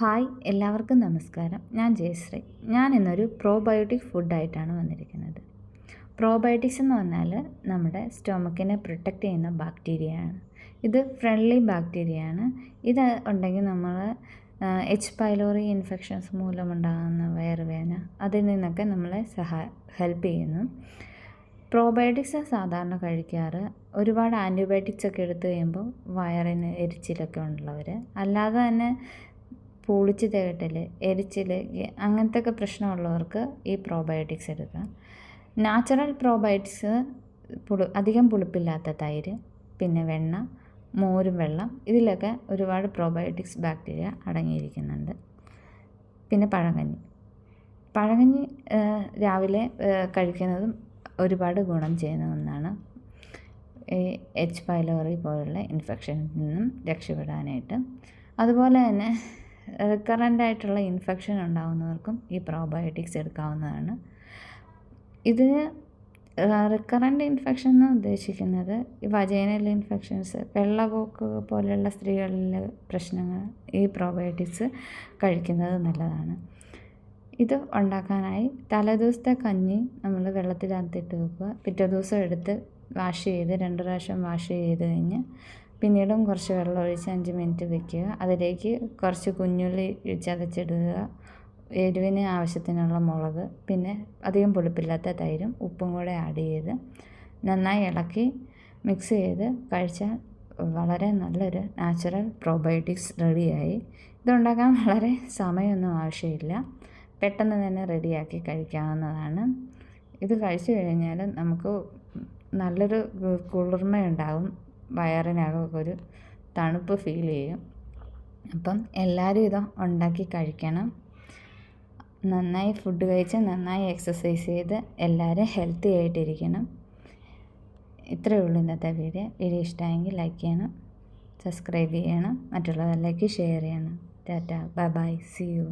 Hi, എല്ലാവർക്കും നമസ്കാരം. ഞാൻ ജയശ്രീ. ഞാൻ ഇന്നൊരു പ്രോബയോട്ടിക് ഫുഡായിട്ടാണ് വന്നിരിക്കുന്നത്. പ്രോബയോട്ടിക്സ് എന്ന് പറഞ്ഞാൽ നമ്മുടെ സ്റ്റൊമക്കിനെ പ്രൊട്ടക്റ്റ് ചെയ്യുന്ന ബാക്ടീരിയയാണ്. ഇത് ഫ്രണ്ട്ലി ബാക്ടീരിയയാണ്. ഇത് ഉണ്ടെങ്കിൽ നമ്മൾ എച്ച് പൈലോറി ഇൻഫെക്ഷൻസ് മൂലമുണ്ടാകുന്ന വയറുവേദന അതിൽ നിന്നൊക്കെ നമ്മളെ ഹെൽപ്പ് ചെയ്യുന്നു. പ്രോബയോട്ടിക്സ് സാധാരണ കഴിക്കാറ് ഒരുപാട് ആൻറ്റിബയോട്ടിക്സ് ഒക്കെ എടുത്തു കഴിയുമ്പോൾ വയറിന് എരിച്ചിലൊക്കെ ഉള്ളവർ, അല്ലാതെ തന്നെ പൂളിച്ച് തികട്ടൽ, എരിച്ചിൽ, അങ്ങനത്തെ ഒക്കെ പ്രശ്നമുള്ളവർക്ക് ഈ പ്രോബയോട്ടിക്സ് എടുക്കാം. നാച്ചുറൽ പ്രോബയോട്ടിക്സ് അധികം പുളിപ്പില്ലാത്ത തൈര്, പിന്നെ വെണ്ണ, മോരും വെള്ളം, ഇതിലൊക്കെ ഒരുപാട് പ്രോബയോട്ടിക്സ് ബാക്ടീരിയ അടങ്ങിയിരിക്കുന്നുണ്ട്. പിന്നെ പഴങ്കഞ്ഞി രാവിലെ കഴിക്കുന്നതും ഒരുപാട് ഗുണം ചെയ്യുന്ന ഒന്നാണ്. ഈ എച്ച് പൈലോറി പോലുള്ള ഇൻഫെക്ഷനിൽ നിന്നും രക്ഷപ്പെടാനായിട്ട്. അതുപോലെ തന്നെ റിക്കറൻ്റ് ഇൻഫെക്ഷൻ ഉണ്ടാകുന്നവർക്കും ഈ പ്രോബയോട്ടിക്സ് എടുക്കാവുന്നതാണ്. ഇതിന് റിക്കറൻ്റ് ഇൻഫെക്ഷൻ എന്ന് ഉദ്ദേശിക്കുന്നത് ഈ വജൈനൽ ഇൻഫെക്ഷൻസ്, വെള്ളപ്പോക്ക് പോലെയുള്ള സ്ത്രീകളിലെ പ്രശ്നങ്ങൾ ഈ പ്രോബയോട്ടിക്സ് കഴിക്കുന്നത് നല്ലതാണ്. ഇത് ഉണ്ടാക്കാനായി തലേദിവസത്തെ കഞ്ഞി നമ്മൾ വെള്ളത്തിനകത്തിട്ട് വെക്കുക. പിറ്റേ ദിവസം എടുത്ത് വാഷ് ചെയ്ത് 2 പ്രാവശ്യം വാഷ് ചെയ്ത് കഴിഞ്ഞ് പിന്നീടും കുറച്ച് വെള്ളം ഒഴിച്ച് 5 മിനിറ്റ് വെക്കുക. അതിലേക്ക് കുറച്ച് കുഞ്ഞുള്ളി ചതച്ചിടുക, എരിവിന് ആവശ്യത്തിനുള്ള മുളക്, പിന്നെ അധികം പുളിപ്പില്ലാത്ത തൈരും ഉപ്പും കൂടെ ആഡ് ചെയ്ത് നന്നായി ഇളക്കി മിക്സ് ചെയ്ത് കഴിച്ചാൽ വളരെ നല്ലൊരു നാച്ചുറൽ പ്രോബയോട്ടിക്സ് റെഡിയായി. ഇതുണ്ടാക്കാൻ വളരെ സമയമൊന്നും ആവശ്യമില്ല, പെട്ടെന്ന് തന്നെ റെഡിയാക്കി കഴിക്കാവുന്നതാണ്. ഇത് കഴിച്ചു കഴിഞ്ഞാൽ നമുക്ക് നല്ലൊരു കുളിർമയുണ്ടാകും, വയറിനകമൊക്കെ ഒരു തണുപ്പ് ഫീൽ ചെയ്യും. അപ്പം എല്ലാവരും ഇത് ഉണ്ടാക്കി കഴിക്കണം. നന്നായി ഫുഡ് കഴിച്ച് നന്നായി എക്സസൈസ് ചെയ്ത് എല്ലാവരും ഹെൽത്തി ആയിട്ടിരിക്കണം. ഇത്രയേ ഉള്ളൂ ഇന്നത്തെ വീഡിയോ. ഇഷ്ടമായെങ്കിൽ ലൈക്ക് ചെയ്യണം, സബ്സ്ക്രൈബ് ചെയ്യണം, മറ്റുള്ളവരിലേക്ക് ഷെയർ ചെയ്യണം. Tata, bye bye, see U.